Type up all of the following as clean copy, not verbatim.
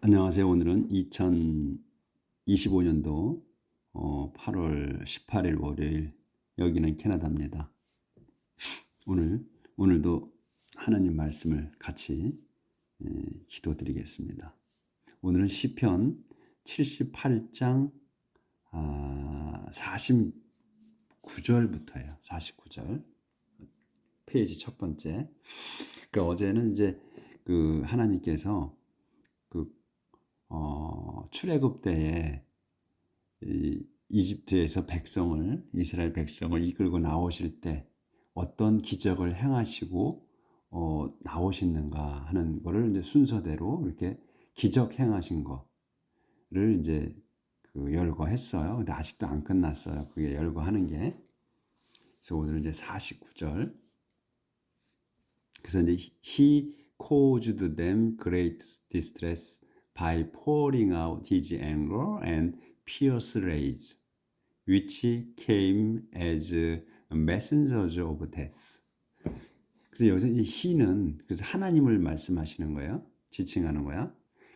안녕하세요. 오늘은 2025년도 8월 18일 월요일, 여기는 캐나다입니다. 오늘도 하나님 말씀을 같이 기도드리겠습니다. 오늘은 시편 78장 49절부터예요. 49절 페이지 첫 번째. 어제는 이제 그 하나님께서 그 출애굽 때에 이집트에서 이스라엘 백성을 이끌고 나오실 때 어떤 기적을 행하시고 나오시는가 하는 거를 이제 순서대로 이렇게 기적 행하신 거를 이제 열거했어요. 근데 아직도 안 끝났어요. 그게 열거하는 게. 그래서 오늘 이제 49절. 그래서 이제 he caused them great distress by pouring out his anger and fierce rage, which came as messengers of death. 그래서 여기서 이 he는 그래서 하나님을 말씀하시는 거예요. 지칭하는 거야.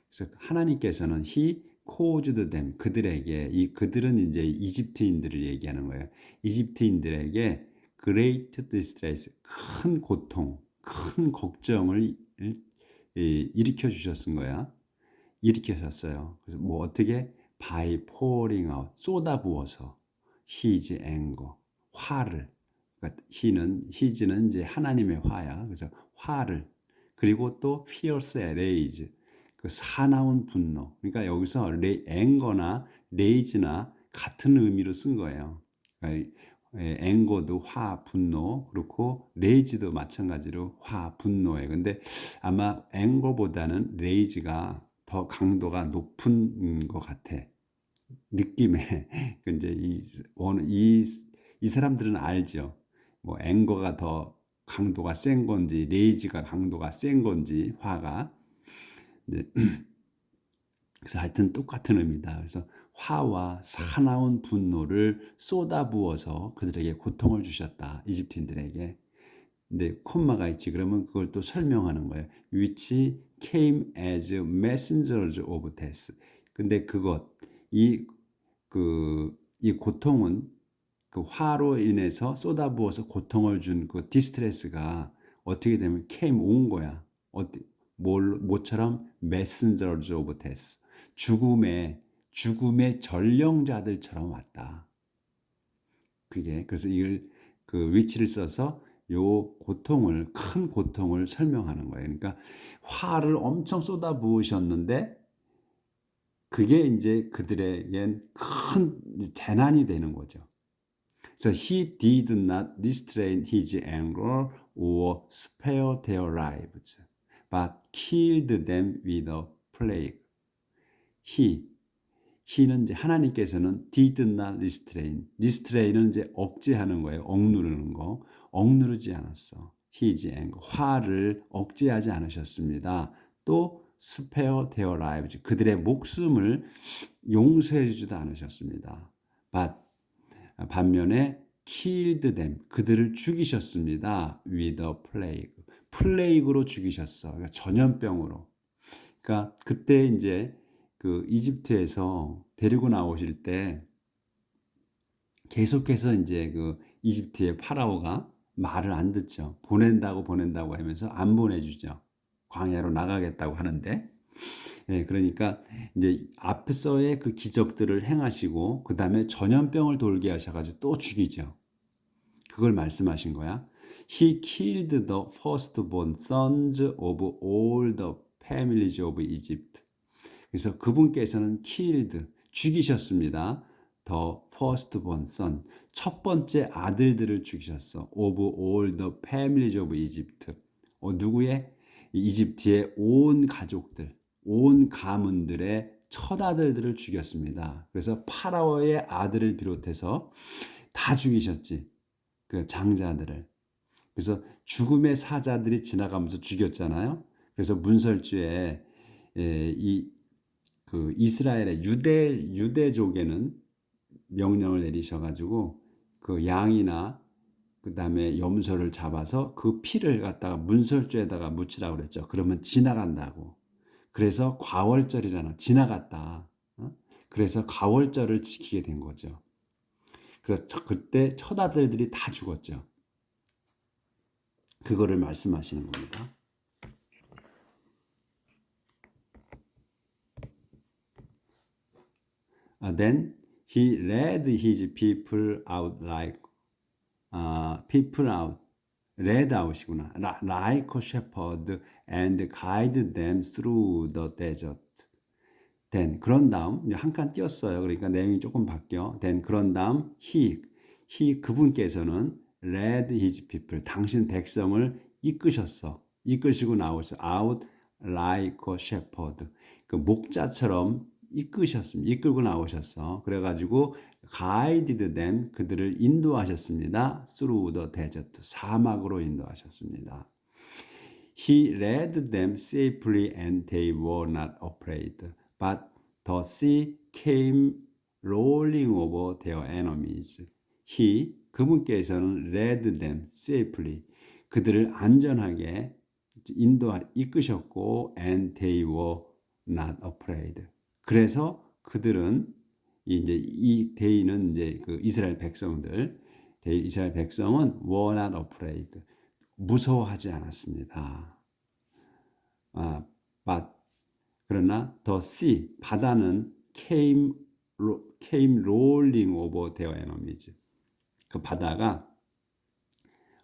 그래서 하나님께서는 he caused them 그들에게 이 그들은 이제 이집트인들을 얘기하는 거예요. 이집트인들에게 great distress 큰 고통, 큰 걱정을 일으켜 주셨은 거야. 일으키셨어요. 그래서 뭐 어떻게 by pouring out 쏟아부어서 his anger 화를 그러니까 his는 이제 하나님의 화야. 그래서 화를 그리고 또 fierce rage 그 사나운 분노. 그러니까 여기서 anger나 rage나 같은 의미로 쓴 거예요. 그러니까 앵거도 화, 분노 그렇고 레이지도 마찬가지로 화, 분노예요. 근데 아마 앵거보다는 레이지가 더 강도가 높은 것 같아. 느낌에 이제 이 사람들은 알죠. 뭐 앵거가 더 강도가 센 건지 레이지가 강도가 센 건지 화가. 네. 그래서 하여튼 똑같은 의미다. 그래서 화와 사나운 분노를 쏟아부어서 그들에게 고통을 주셨다. 이집트인들에게. 근데 콤마가 있지. 그러면 그걸 또 설명하는 거예요. which came as messengers of death. 근데 이 고통은 그 화로 인해서 쏟아부어서 고통을 준 그 디스트레스가 어떻게 되면 came 온 거야. 뭐처럼 messengers of death. 죽음의 전령자들처럼 왔다. 그래서 이걸 그 위치를 써서 요 큰 고통을 설명하는 거예요. 그러니까 화를 엄청 쏟아 부으셨는데 그게 이제 그들에겐 큰 재난이 되는 거죠. 그래서 he did not restrain his anger or spare their lives, but killed them with a plague. he는 이제 하나님께서는 did not restrain은 이제 억제하는 거예요. 억누르는 거. 억누르지 않았어. his anger. 화를 억제하지 않으셨습니다. 또 spare their lives. 그들의 목숨을 용서해 주지도 않으셨습니다. but 반면에 killed them. 그들을 죽이셨습니다. with a plague. 플레이그로 죽이셨어. 그러니까 전염병으로. 그러니까 그때 이제 그 이집트에서 데리고 나오실 때 계속해서 이제 그 이집트의 파라오가 말을 안 듣죠. 보낸다고 하면서 안 보내주죠. 광야로 나가겠다고 하는데, 그러니까 이제 앞서의 그 기적들을 행하시고 그 다음에 전염병을 돌게 하셔가지고 또 죽이죠. 그걸 말씀하신 거야. He killed the firstborn sons of all the families of Egypt. 그래서 그분께서는 killed, 죽이셨습니다. The firstborn son, 첫 번째 아들들을 죽이셨어. Of all the families of Egypt. 누구의? 이집트의 온 가족들, 온 가문들의 첫 아들들을 죽였습니다. 그래서 파라오의 아들을 비롯해서 다 죽이셨지. 그 장자들을. 그래서 죽음의 사자들이 지나가면서 죽였잖아요. 그래서 문설주에 그 이스라엘의 유대족에는 명령을 내리셔가지고 그 양이나 그 다음에 염소를 잡아서 그 피를 갖다가 문설주에다가 묻히라고 그랬죠. 그러면 지나간다고. 그래서 과월절이라는 지나갔다. 그래서 과월절을 지키게 된 거죠. 그래서 그때 첫 아들들이 다 죽었죠. 그거를 말씀하시는 겁니다. Then he led his people out like people out, led out이구나. Like a shepherd and guided them through the desert. Then 그런 다음 한 칸 띄었어요. 그러니까 내용이 조금 바뀌어. Then 그런 다음 he 그분께서는 led his people 당신 백성을 이끄셨어. 이끄시고 나오셔. Out like a shepherd. 그 목자처럼 이끄셨습니다. 이끌고 나오셨어. 그래가지고 guided them 그들을 인도하셨습니다. Through the desert 사막으로 인도하셨습니다. He led them safely and they were not afraid. But the sea came rolling over their enemies. He, 그분께서는 led them safely. 그들을 안전하게 이끄셨고 and they were not afraid. 그래서 그들은 이제 이 they는 이제 그 이스라엘 백성들, 이스라엘 백성은 were not afraid. 무서워하지 않았습니다. but 그러나 the sea 바다는 came rolling over their enemies. 그 바다가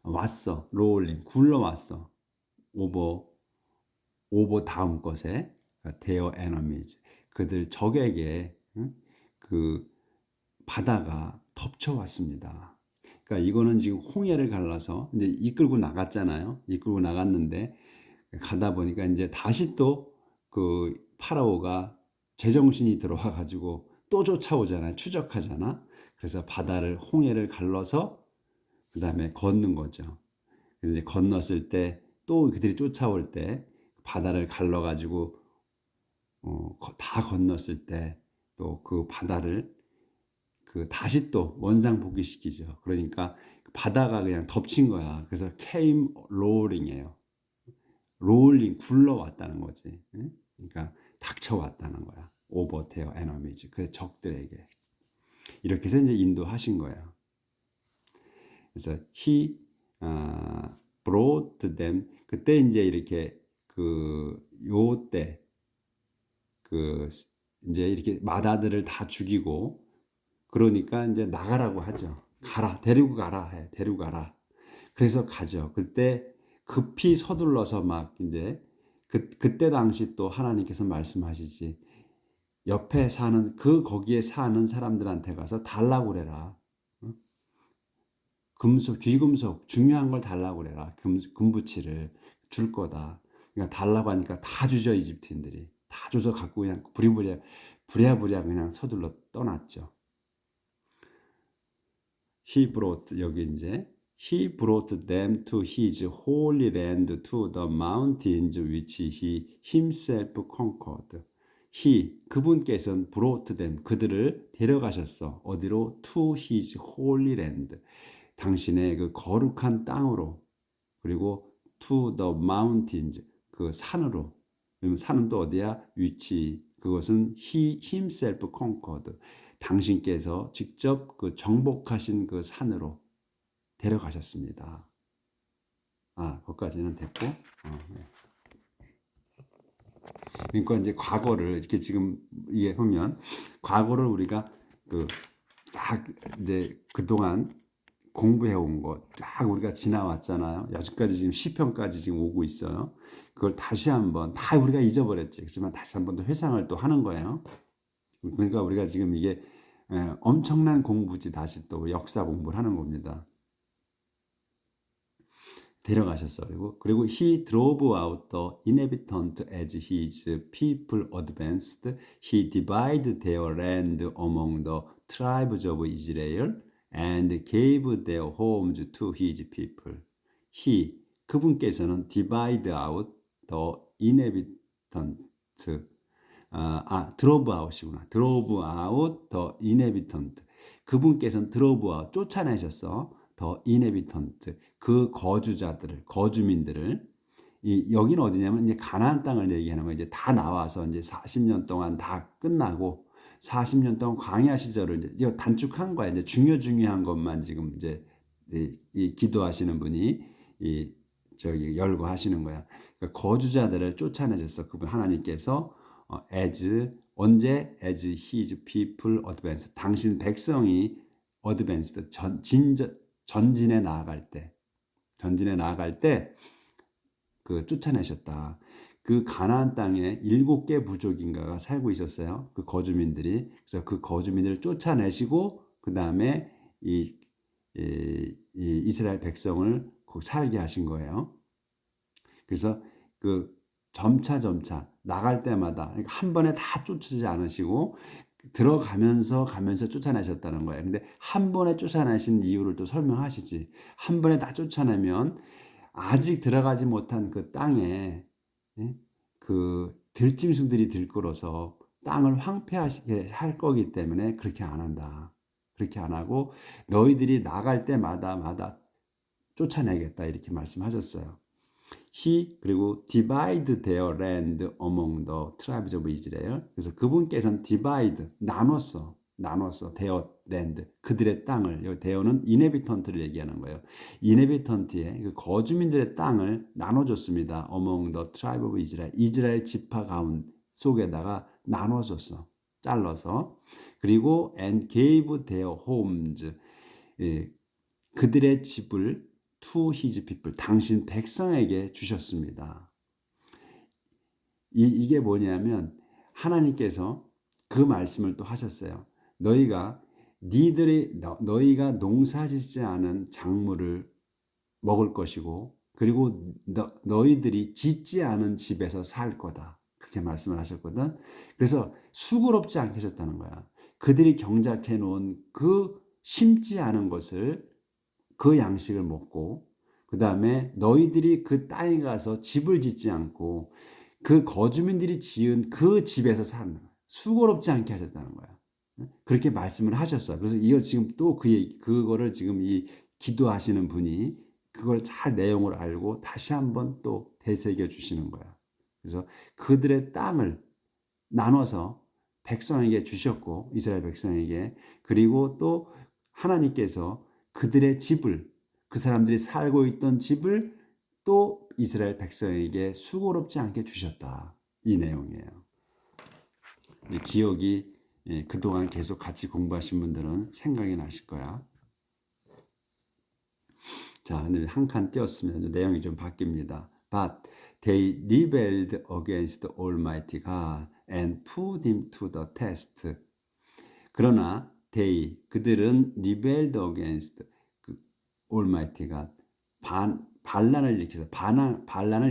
왔어, rolling 굴러왔어. over 다음 것에 their enemies 그들 적에게 그 바다가 덮쳐왔습니다. 그러니까 이거는 지금 홍해를 갈라서 이제 이끌고 나갔잖아요. 이끌고 나갔는데 가다 보니까 이제 다시 또 그 파라오가 제정신이 들어와 가지고 또 쫓아오잖아요. 추적하잖아. 그래서 바다를 홍해를 갈라서 그다음에 걷는 거죠. 그래서 이제 건넜을 때 또 그들이 쫓아올 때 바다를 갈라 가지고 다 건넜을 때 또 그 바다를 그 다시 또 원상복귀시키죠. 그러니까 바다가 그냥 덮친 거야. 그래서 came rolling이에요. 롤링 굴러왔다는 거지. 그러니까 닥쳐왔다는 거야. over their enemies 그 적들에게 이렇게 해서 이제 인도하신 거예요. 그래서 he brought them 그때 이제 이렇게 그 요때 그 이제 이렇게 마다들을 다 죽이고 그러니까 이제 나가라고 하죠. 가라, 데리고 가라 해, 데리고 가라. 그래서 가죠. 그때 급히 서둘러서 막 이제 그때 당시 또 하나님께서 말씀하시지. 옆에 사는 거기에 사는 사람들한테 가서 달라고 그래라. 금속, 귀금속 중요한 걸 달라고 그래라. 금부치를 줄 거다. 그러니까 달라고 하니까 다 주죠. 이집트인들이 다 줘서 갖고 그냥 부랴부랴 그냥 서둘러 떠났죠. He brought 여기 이제 He brought them to his holy land to the mountains which he himself conquered. He 그분께서는 brought them 그들을 데려가셨어. 어디로? To his holy land. 당신의 그 거룩한 땅으로 그리고 to the mountains 그 산으로. 산은 또 어디야? 위치. 그것은 he himself conquered. 당신께서 직접 그 정복하신 그 산으로 데려가셨습니다. 거기까지는 됐고. 네. 그러니까 이제 과거를 이렇게 지금 이게 보면 과거를 우리가 딱 이제 그동안 공부해 온 거 딱 우리가 지나왔잖아요. 여기까지 지금 시편까지 지금 오고 있어요. 그걸 다시 한번 다 우리가 잊어버렸지. 그렇지만 다시 한번 또 회상을 또 하는 거예요. 그러니까 우리가 지금 이게 엄청난 공부지 다시 또 역사 공부를 하는 겁니다. 데려가셨어요. 그리고 he drove out the inhabitant as his people advanced. He divided their land among the tribes of Israel and gave their homes to his people. He 그분께서는 divide out the inhabitant drove out이구나. drove out the inhabitant. 그분께서는 drove out 쫓아내셨어. the inhabitant 그 거주자들을 거주민들을 여기는 어디냐면 이제 가나안 땅을 얘기하는 거예요. 이제 다 나와서 이제 40년 동안 다 끝나고 40년 동안 광야 시절을 이제 이거 단축한 거야. 이제 중요한 것만 지금 이제 이 기도하시는 분이 이 저기 열거하시는 거야. 그러니까 거주자들을 쫓아내셨어. 그분 하나님께서 언제 as his people advance 당신 백성이 advanced 전진해 나아갈 때 그 쫓아내셨다. 그 가나안 땅에 7개 부족인가가 살고 있었어요. 그 거주민들이. 그래서 그 거주민들을 쫓아내시고 그 다음에 이 이스라엘 백성을 거기 살게 하신 거예요. 그래서 그 점차 나갈 때마다 그러니까 한 번에 다 쫓지 않으시고 들어가면서 쫓아내셨다는 거예요. 근데 한 번에 쫓아내신 이유를 또 설명하시지. 한 번에 다 쫓아내면 아직 들어가지 못한 그 땅에 그 들짐승들이 들끓어서 땅을 황폐하게 할 거기 때문에 그렇게 안 한다. 그렇게 안 하고 너희들이 나갈 때마다 쫓아내겠다 이렇게 말씀하셨어요. 그리고 divide their land among the tribes of Israel. 그래서 그분께서는 divide 나눴어 their land 그들의 땅을. 여기 there는 inhabitant를 얘기하는 거예요. inhabitant의 그 거주민들의 땅을 나눠줬습니다. among the tribe of Israel. 이스라엘 지파 가운 속에다가 나눠줬어. 잘라서. 그리고 and gave their homes. 그들의 집을 to his people, 당신 백성에게 주셨습니다. 이게 뭐냐면 하나님께서 그 말씀을 또 하셨어요. 너희가 농사짓지 않은 작물을 먹을 것이고 그리고 너희들이 짓지 않은 집에서 살 거다. 그렇게 말씀을 하셨거든. 그래서 수고롭지 않게 하셨다는 거야. 그들이 경작해 놓은 그 심지 않은 것을 그 양식을 먹고 그 다음에 너희들이 그 땅에 가서 집을 짓지 않고 그 거주민들이 지은 그 집에서 사는 거야. 수고롭지 않게 하셨다는 거야. 그렇게 말씀을 하셨어요. 그래서 이거 지금 또 그거를 지금 이 기도하시는 분이 그걸 잘 내용을 알고 다시 한번 또 되새겨 주시는 거야. 그래서 그들의 땅을 나눠서 백성에게 주셨고 이스라엘 백성에게 그리고 또 하나님께서 그들의 집을 그 사람들이 살고 있던 집을 또 이스라엘 백성에게 수고롭지 않게 주셨다. 이 내용이에요. 이제 기억이 그동안 계속 같이 공부하신 분들은 생각이 나실 거야. 자, 오늘 한 칸 띄었으면 내용이 좀 바뀝니다. But they rebelled against the Almighty God and put him to the test. 그러나 그들은 rebelled against 그 Almighty God 반란을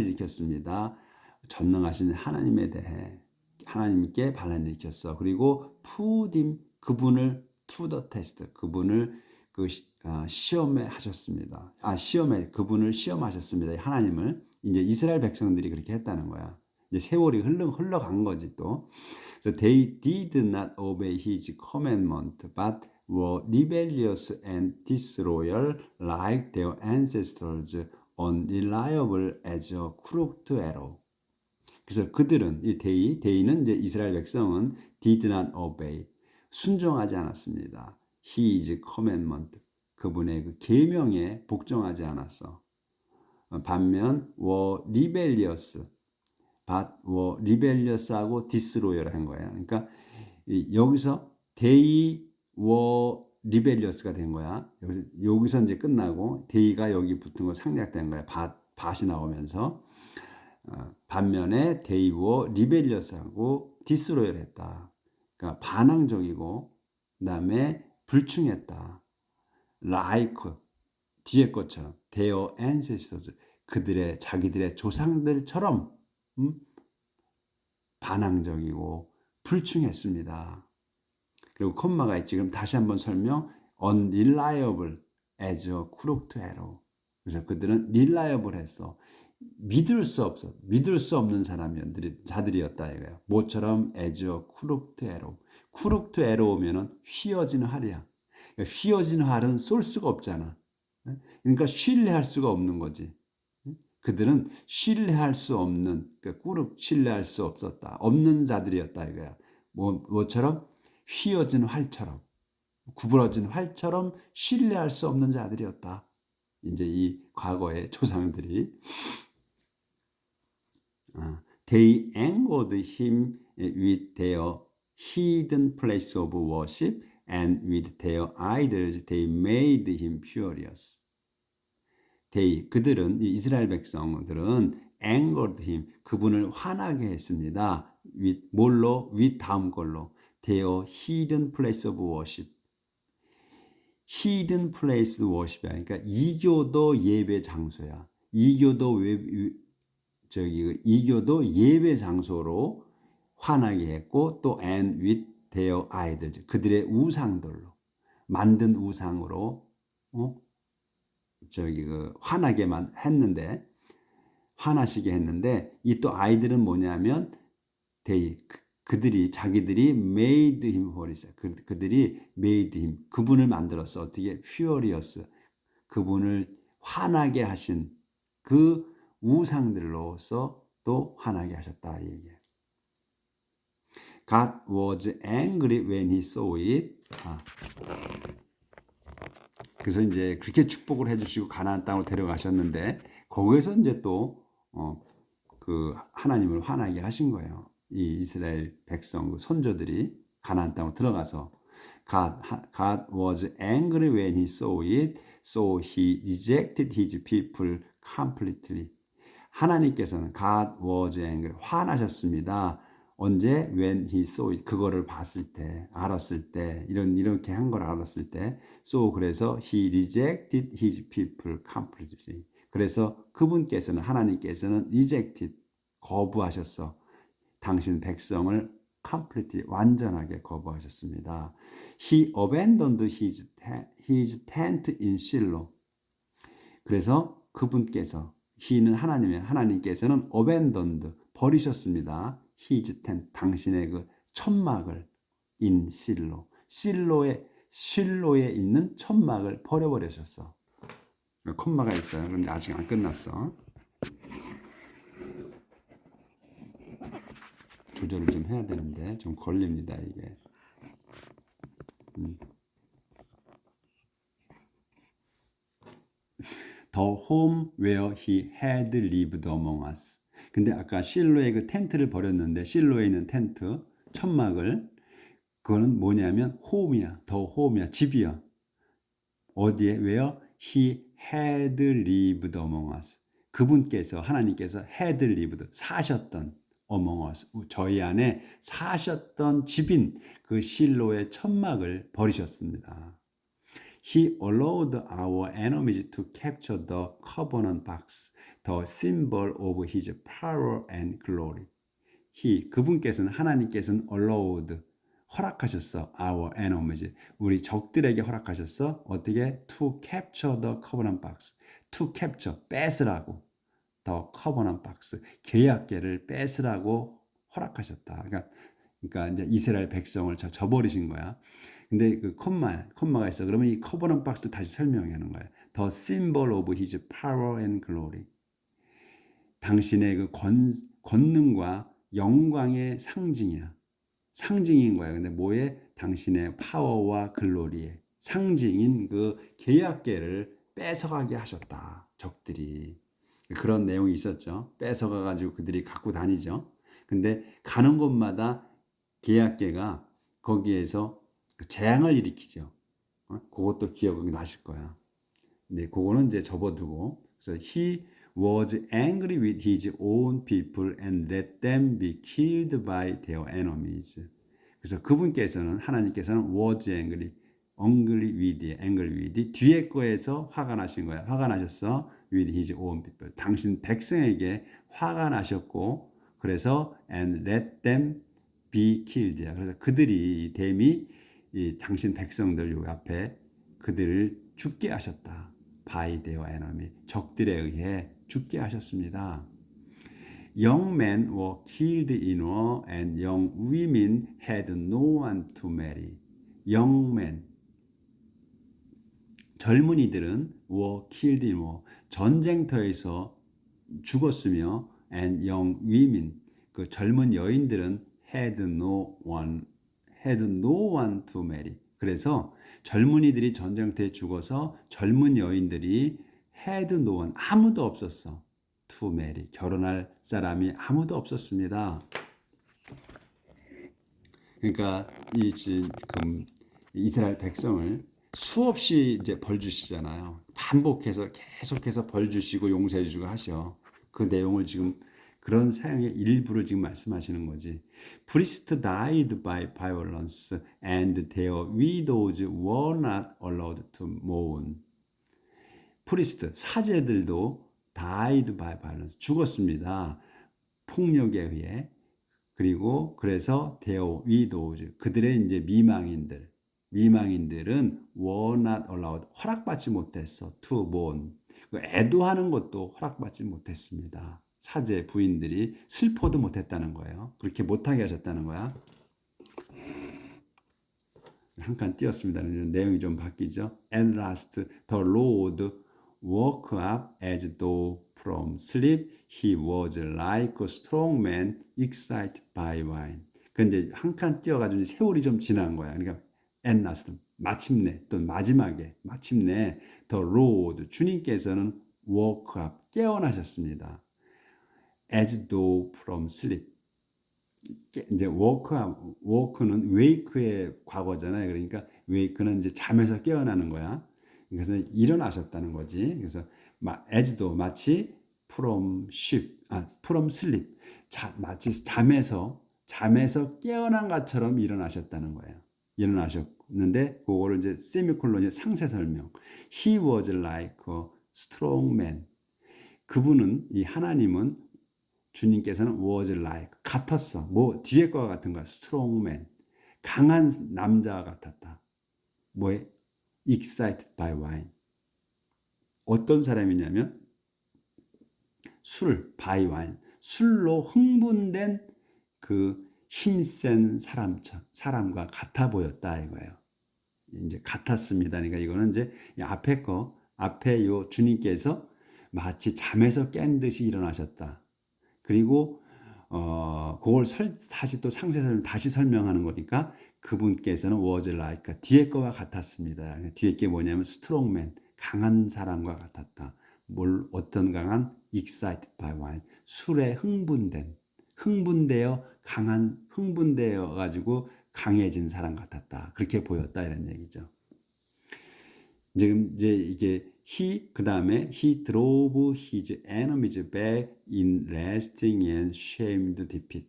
일으켰습니다. 전능하신 하나님에 대해 하나님께 반란을 일으켰어. 그리고 put him 그분을 to the test 그분을 시험에 하셨습니다. 그분을 시험하셨습니다. 하나님을 이제 이스라엘 백성들이 그렇게 했다는 거야. 이제 세월이 흘러간 거지 또. So they did not obey his commandment, but were rebellious and disloyal like their ancestors, unreliable as a crooked arrow. 그래서 그들은 데이는 이제 이스라엘 백성은 did not obey 순종하지 않았습니다. His commandment 그분의 그 계명에 복종하지 않았어. 반면 were rebellious were rebellious하고 disloyal 한 거야. 그러니까 여기서 they were rebellious가 된 거야. 여기서 이제 끝나고 they가 여기 붙은 거 생략된 거야. 밭이 나오면서 반면에 they were rebellious하고 disloyal 했다. 그러니까 반항적이고 그다음에 불충했다. like 뒤에 것처럼 their ancestors 자기들의 조상들처럼 반항적이고 불충했습니다. 그리고 콤마가 있지. 그럼 다시 한번 설명. unreliable as a crooked arrow. 그래서 그들은 reliable 했어. 믿을 수 없는 자들이었다 이거예요. 모처럼 as a crooked arrow. crooked arrow면은 휘어진 활이야. 그러니까 휘어진 활은 쏠 수가 없잖아. 그러니까 신뢰할 수가 없는 거지. 그들은 신뢰할 수 없는, 그러니까 꾸룩 신뢰할 수 없었다. 없는 자들이었다 이거야. 뭐처럼? 휘어진 활처럼, 구부러진 활처럼 신뢰할 수 없는 자들이었다. 이제 이 과거의 조상들이. They angered him with their hidden place of worship and with their idols they made him furious. 그들은, 이 이스라엘 백성들은 angered him, 그분을 화나게 했습니다. 뭘로? 다음 걸로. their hidden place of worship. hidden place worship이야. 그러니까 이교도 예배 장소야. 이교도 예배 장소로 화나게 했고, 또 and with their idols, 그들의 우상들로, 만든 우상으로 화나게만 했는데, 화나시게 했는데, 이 또 아이들은 뭐냐면 자기들이 made him furious. 그들이 made him, 그분을 만들었어. 어떻게? furious. 그분을 화나게 하신 그 우상들로서 또 화나게 하셨다 이 얘기예요. God was angry when he saw it. 그래서 이제 그렇게 축복을 해주시고 가나안 땅으로 데려가셨는데, 거기에서 이제 또 그 하나님을 화나게 하신 거예요. 이 이스라엘 백성, 그 선조들이 가나안 땅으로 들어가서 God was angry when he saw it, so he rejected his people completely. 하나님께서는 God was angry, 화나셨습니다. 언제? When he saw it, 그거를 봤을 때, 알았을 때, 이렇게 한 걸 알았을 때. So 그래서 he rejected his people completely. 그래서 그분께서는, 하나님께서는 rejected, 거부하셨어. 당신 백성을 completely, 완전하게 거부하셨습니다. He abandoned his tent in Shiloh. 그래서 그분께서, he는 하나님께서는 abandoned, 버리셨습니다. his tent, 당신의 그 천막을 in Shiloh, 실로에 있는 천막을 버려버리셨어. 콤마가 있어요. 그런데 아직 안 끝났어. 조절을 좀 해야 되는데 좀 걸립니다 이게. The home where he had lived among us. 근데 아까 실로의 그 텐트를 버렸는데, 실로에 있는 텐트, 천막을, 그거는 뭐냐면 home이야. The home이야. 집이야. 어디에? where he had lived among us. 그분께서, 하나님께서 had lived, 사셨던, among us, 저희 안에 사셨던 집인 그 실로의 천막을 버리셨습니다. He allowed our enemies to capture the covenant box, the symbol of his power and glory. 그분께서는, 하나님께서는 allowed, 허락하셨어. Our enemies, 우리 적들에게 허락하셨어. 어떻게? To capture the covenant box. To capture, 뺏으라고. The covenant box, 계약궤를 뺏으라고 허락하셨다. 그러니까 이제 이스라엘 백성을 저버리신 거야. 근데 그 콤마가 있어. 그러면 이 covenant box를 다시 설명하는 거야. The symbol of his power and glory. 당신의 그 권능과 영광의 상징이야. 상징인 거야. 근데 뭐에? 당신의 파워와 글로리의 상징인 그 계약궤를 뺏어가게 하셨다. 적들이. 그런 내용이 있었죠. 뺏어가가지고 그들이 갖고 다니죠. 근데 가는 곳마다 계약궤가 거기에서 재앙을 일으키죠. 그것도 기억이 나실 거야. 근데 그거는 이제 접어두고, 그래서 he was angry with his own people and let them be killed by their enemies. 그래서 그분께서는, 하나님께서는 was angry with, 뒤에 거에서 화가 나신 거야. 화가 나셨어. with his own people, 당신 백성에게 화가 나셨고, 그래서 and let them be killed. 그래서 그들이, 댐이 당신 백성들 요 앞에 그들을 죽게 하셨다. by their enemy, 적들에 의해 죽게 하셨습니다. Young men were killed in war and young women had no one to marry. Young men, 젊은이들은 were killed in war, 전쟁터에서 죽었으며 and young women 그 젊은 여인들은 had no one to marry. 그래서 젊은이들이 전쟁터에 죽어서 젊은 여인들이 had no one 아무도 없었어. to marry 결혼할 사람이 아무도 없었습니다. 그러니까 이 지금 이스라엘 백성을 수없이 이제 벌 주시잖아요. 반복해서 계속해서 벌 주시고 용서해 주시고 하셔. 그 내용을 지금 그런 사용의 일부를 지금 말씀하시는 거지. Priests died by violence and their widows were not allowed to mourn. 프리스트 사제들도 died by violence 죽었습니다. 폭력에 의해. 그리고 그래서 their widows 그들의 이제 미망인들은 were not allowed 허락받지 못했어 to mourn 애도하는 것도 허락받지 못했습니다. 사제 부인들이 슬퍼도 못했다는 거예요. 그렇게 못하게 하셨다는 거야. 한 칸 띄었습니다. 내용이 좀 바뀌죠. At last the Lord woke up as though from sleep. He was like a strong man excited by wine. 근데 한 칸 띄어가지고 세월이 좀 지난 거야. 그러니까 at last 마침내 또 마지막에 마침내 the Lord 주님께서는 woke up 깨어나셨습니다. As though from sleep. 이제 워크는 wake의 과거잖아요. 그러니까 wake는 이제 잠에서 깨어나는 거야. 그래서 일어나셨다는 거지. 그래서 as though 마치 from sleep. 마치 잠에서 깨어난 것처럼 일어나셨다는 거예요. 일어나셨는데 그거를 이제 세미콜론이 상세 설명. He was like a strong man. 그분은 이 하나님은 주님께서는 was like 같았어. 뭐 뒤에 거와 같은 거야. strong man. 강한 남자와 같았다. 뭐에? excited by wine. 어떤 사람이냐면 by wine. 술로 흥분된 그 힘센 사람과 같아 보였다 이거예요. 이제 같았습니다. 그러니까 이거는 이제 앞에 요 주님께서 마치 잠에서 깬 듯이 일어나셨다. 그리고 그걸 다시 또 상세설명 다시 설명하는 거니까 그분께서는 was like 그러니까 뒤에 거와 같았습니다. 그러니까 뒤에 게 뭐냐면 strongman 강한 사람과 같았다. 어떤 강한 excited by wine 술에 흥분되어 가지고 강해진 사람 같았다. 그렇게 보였다 이런 얘기죠. 지금 이제 이게 그다음에 he drove his enemies back in lasting and shamed defeat.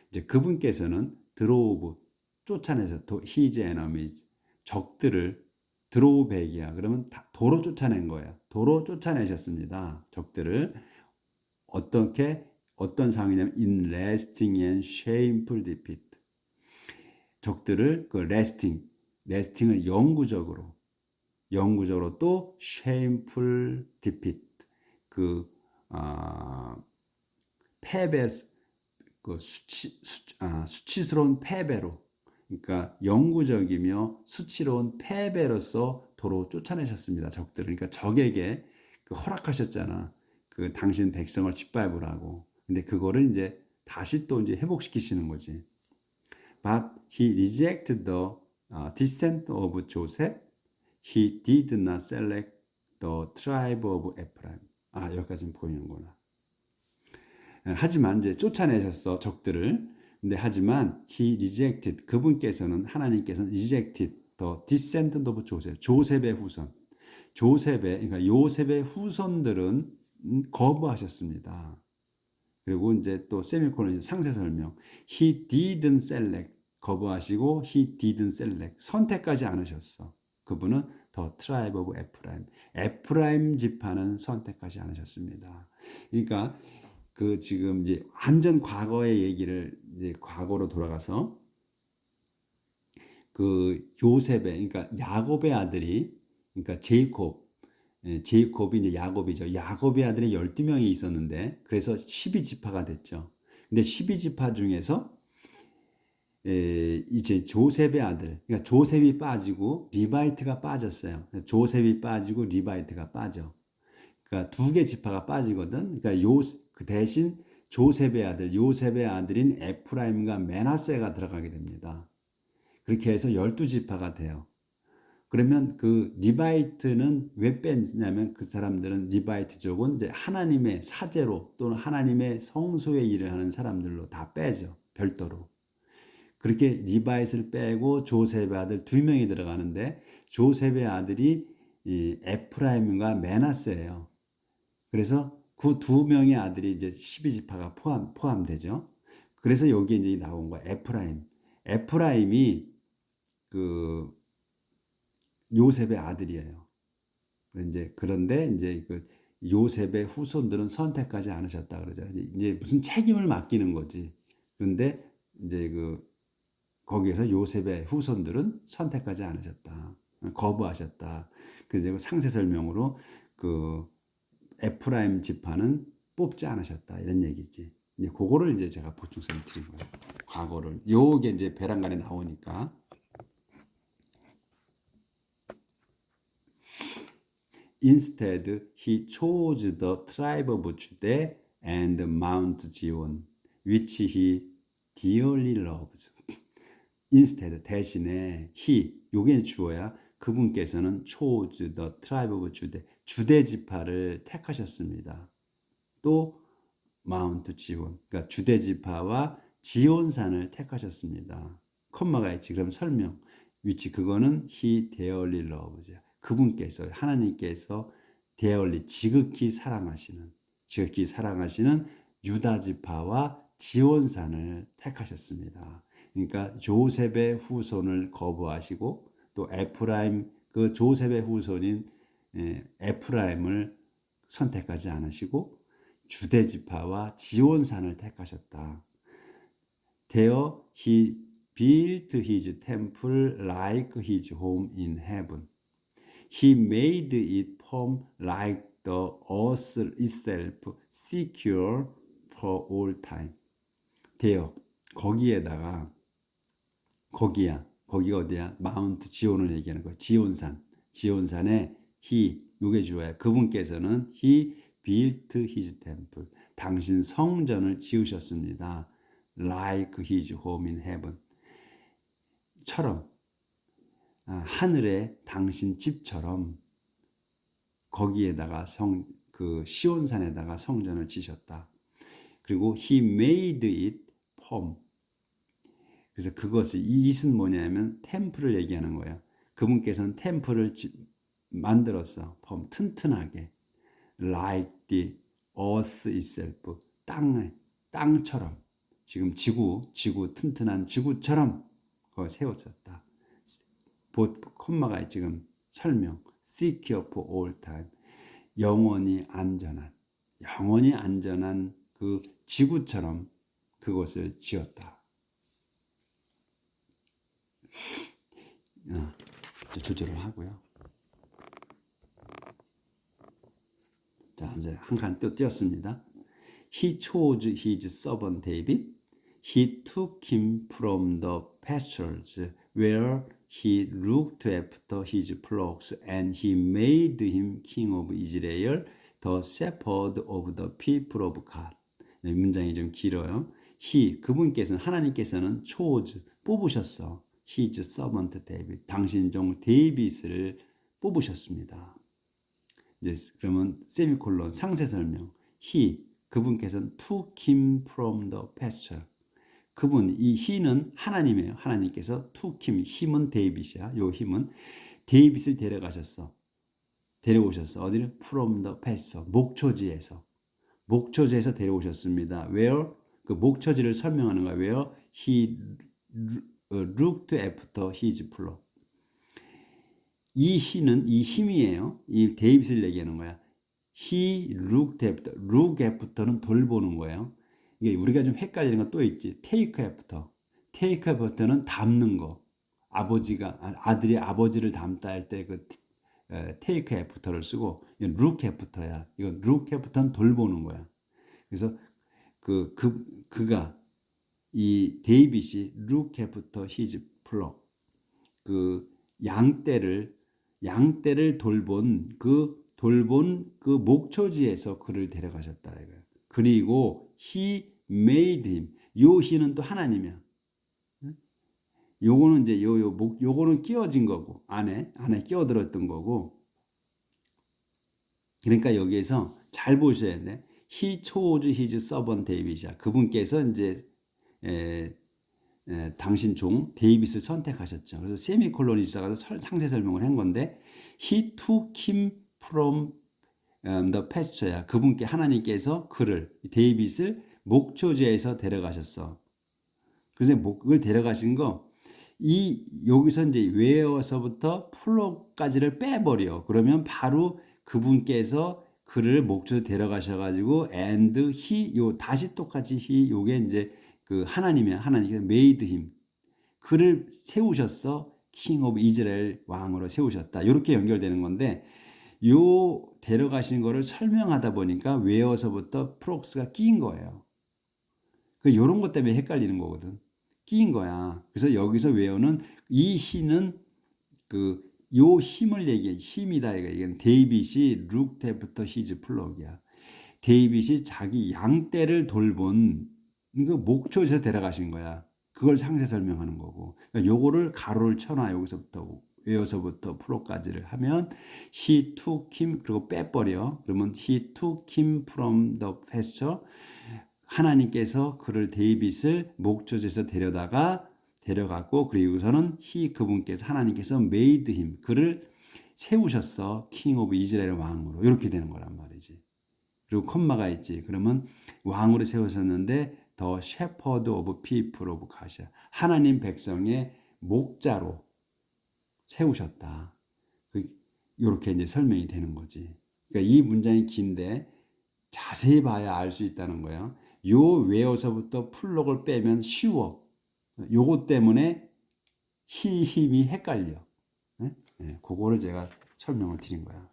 이제 그분께서는 drove 쫓아내서 his enemies 적들을 drove back이야. 그러면 도로 쫓아낸 거예요. 도로 쫓아내셨습니다. 적들을 어떤 상황이냐면 in lasting and shameful defeat. 적들을 그 lasting을 영구적으로 또 shameful defeat 패배 수치스러운 패배로 그러니까 영구적이며 수치로운 패배로서 도로 쫓아내셨습니다. 적들을 그러니까 적에게 허락하셨잖아. 그 당신 백성을 짓밟으라고. 근데 그거를 이제 다시 또 이제 회복시키시는 거지. But he rejected the descent of Joseph. He did not select the tribe of Ephraim. 여기까지는 보이는구나. 하지만 이제 쫓아내셨어 적들을. 근데 하지만 he rejected 하나님께서는 rejected the descendant of Joseph. 그러니까 요셉의 후손들은 거부하셨습니다. 그리고 이제 또 세미콜론 상세 설명. He didn't select 거부하시고 he didn't select 선택하지 않으셨어. 그분은 the tribe of Ephraim. 에프라임 지파는 선택하지 않으셨습니다. 그러니까 그 지금 이제 완전 과거의 얘기를 이제 과거로 돌아가서 그 요셉의 그러니까 야곱의 아들이 그러니까 제이콥이 이제 야곱이죠. 야곱의 아들이 12명이 있었는데 그래서 12지파가 됐죠. 근데 12지파 중에서 이제 조셉의 아들, 그러니까 조셉이 빠지고 리바이트가 빠졌어요. 조셉이 빠지고 리바이트가 빠져. 그러니까 두 개 지파가 빠지거든. 그러니까 그 대신 조셉의 아들, 요셉의 아들인 에프라임과 메나세가 들어가게 됩니다. 그렇게 해서 12지파가 돼요. 그러면 그 리바이트는 왜 뺐냐면 그 사람들은 리바이트족은 이제 하나님의 사제로 또는 하나님의 성소의 일을 하는 사람들로 다 빼죠. 별도로. 그렇게 리바이트를 빼고 조셉의 아들 2명이 들어가는데 조셉의 아들이 이 에프라임과 메나세예요. 그래서 그 2명의 아들이 이제 12지파가 포함되죠. 그래서 여기 이제 나온 거야. 에프라임. 에프라임이 그 요셉의 아들이에요. 이제 그런데 이제 그 요셉의 후손들은 선택하지 않으셨다 그러잖아요. 이제 무슨 책임을 맡기는 거지. 그런데 이제 그 거기에서 요셉의 후손들은 선택하지 않으셨다. 거부하셨다. 그래서 그 상세 설명으로 그 에프라임 지파는 뽑지 않으셨다. 이런 얘기지. 이제 그거를 이제 제가 보충성을 드린 거예요. 과거를. 요게 이제 베란간에 나오니까. Instead, he chose the tribe of Judah and Mount Zion, which he dearly loves. Instead, 대신에 he, 요게 주어야 그분께서는 chose the tribe of Judah, 주대 지파를 택하셨습니다. 또 마운트 지온, 그러니까 주대 지파와 지온산을 택하셨습니다. 콤마가 있지. 그럼 설명. 위치 그거는 he dearly loves. 그분께서 하나님께서 dearly 지극히 사랑하시는 유다 지파와 지온산을 택하셨습니다. 그러니까 조셉의 후손을 거부하시고 또 에프라임 그 조셉의 후손인 에프라임을 선택하지 않으시고 주대 지파와 지온산을 택하셨다. There he built his temple like his home in heaven. He made it firm like the earth itself, secure for all time. There, 거기에다가 거기가 어디야? 마운트 지온을 얘기하는 거야. 지온산에 he, 요게 주어야. 그분께서는 he built his temple. 당신 성전을 지으셨습니다. Like his home in heaven. 처럼 하늘의 당신 집처럼 거기에다가 그 시온산에다가 성전을 지셨다. 그리고 he made it firm. 그래서 그것을 이 it은 뭐냐면 템플을 얘기하는 거예요. 그분께서는 템플을 만들었어. firm, 튼튼하게. Like the earth itself. 땅처럼. 지금 지구 튼튼한 지구처럼 그걸 세웠었다. 콤마가 지금 설명. secure for all time. 영원히 안전한 그 지구처럼 그것을 지었다. 조절을 하고요. 자, 이제 한 칸 또 띄었습니다. He chose his servant David. He took him from the pastures where he looked after his flocks, and he made him king of Israel, the shepherd of the people of God. 문장이 좀 길어요. 그분께서는 하나님께서는 chose 뽑으셨어. His servant David, 당신 종 데이빗을 뽑으셨습니다. 이제 그러면 세미콜론 상세 설명. 그분께서는 took him from the pasture. 이 he는 하나님이에요. 하나님께서 took him, 힘은 데이빗이야. 요 힘은 데이빗을 데려오셨어. 어디를? from the pasture, 목초지에서 데려오셨습니다. where, 그 목초지를 설명하는 거야. where he looked after his flock. 이 힘이에요. 이 데이빗을 얘기하는 거야. He looked after는 돌보는 거예요. 이게 우리가 좀 헷갈리는 건 또 있지. take after는 담는 거. 아들이 아버지를 담다 할 때 그 take after를 쓰고 look after야. 이건 look after는 돌보는 거야. 그래서 그가 이 데이빗이 look after his flock, 그 양떼를 돌본 그 돌본 그 목초지에서 그를 데려가셨다 이거예요. 그리고 he made him. 요 he는 또 하나님이야. 요거는 이제 요거는 끼워진 거고 안에 끼어들었던 거고. 그러니까 여기에서 잘 보셔야 돼. He chose his servant David이야. 그분께서 이제 당신 종 데이빗을 선택하셨죠. 그래서 세미콜론이 있어서 상세 설명을 한 건데 He took him from the pasture야. 그분께 하나님께서 그를 데이빗을 목초지에서 데려가셨어. 그래서 그걸 데려가신 거 여기서 이제 웨어서부터 플로까지를 빼버려. 그러면 바로 그분께서 그를 목초에 데려가셔가지고 and he 다시 똑같이 he 요게 이제 그 하나님이야. 하나님께서 made him 그를 세우셨어. king of Israel 왕으로 세우셨다. 이렇게 연결되는 건데 요 데려가신 거를 설명하다 보니까 웨어서부터 프록스가 끼인 거예요. 요런 것 때문에 헷갈리는 거거든. 끼인 거야. 그래서 여기서 웨어는 이 힘은 요 힘을 얘기해. 힘이다. 이건 데이빗이 looked after his flock이야. 데이빗이 자기 양떼를 돌본 그 목초에서 데려가신 거야. 그걸 상세 설명하는 거고. 그러니까 요거를 가로를 쳐놔. 여기서부터 웨어서부터 프로까지를 하면 he took him 그리고 빼버려. 그러면 he took him from the pasture. 하나님께서 그를 데이빗을 목초지에서 데려갔고 그리고서는 그분께서 하나님께서 made him 그를 세우셨어. king of 이스라엘 왕으로. 이렇게 되는 거란 말이지. 그리고 콤마가 있지. 그러면 왕으로 세우셨는데 the shepherd of people of God이야. 하나님 백성의 목자로 세우셨다. 이렇게 이제 설명이 되는 거지. 그러니까 이 문장이 긴데 자세히 봐야 알 수 있다는 거야. 요 외어서부터 풀록을 빼면 쉬워. 요거 때문에 힘이 헷갈려. 네? 네, 그거를 제가 설명을 드린 거야.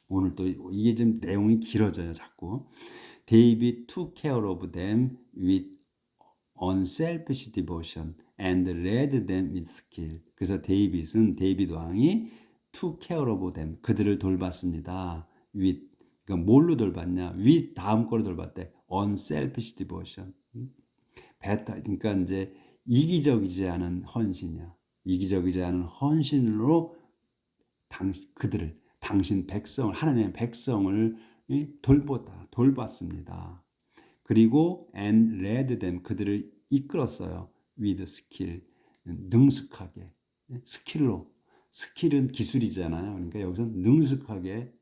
오늘 또 이게 좀 내용이 길어져요, 자꾸. David took care of them with unselfish devotion and led them with skill. 그래서 데이빗 왕이 took care of them 그들을 돌봤습니다. with 그러니까 뭘로 돌봤냐? with 다음 거로 돌봤대. unselfish devotion. 그러니까 이제 이기적이지 않은 헌신이야. 이기적이지 않은 헌신으로 당신 백성을 하나님의 백성을 돌봤습니다. 그리고 and led them 그들을 이끌었어요. with skill 능숙하게 스킬은 기술이잖아요. 그러니까 여기서 능숙하게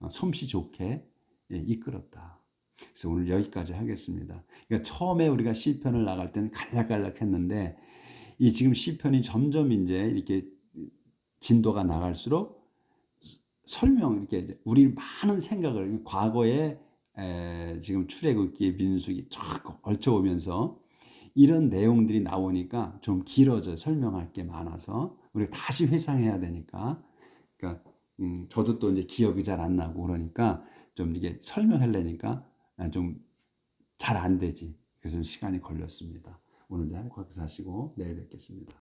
솜씨 좋게 이끌었다. 그래서 오늘 여기까지 하겠습니다. 그러니까 처음에 우리가 시편을 나갈 때는 갈락갈락했는데 이 지금 시편이 점점 이제 이렇게 진도가 나갈수록 이렇게 우리 많은 생각을 과거에 지금 출애굽기 민수기 쫙 얽혀오면서 이런 내용들이 나오니까 좀 길어져 설명할 게 많아서 우리가 다시 회상해야 되니까 그러니까 저도 또 이제 기억이 잘 안 나고 그러니까 좀 이게 설명하려니까 좀 잘 안 되지. 그래서 시간이 걸렸습니다. 오늘도 행복하게 사시고 내일 뵙겠습니다.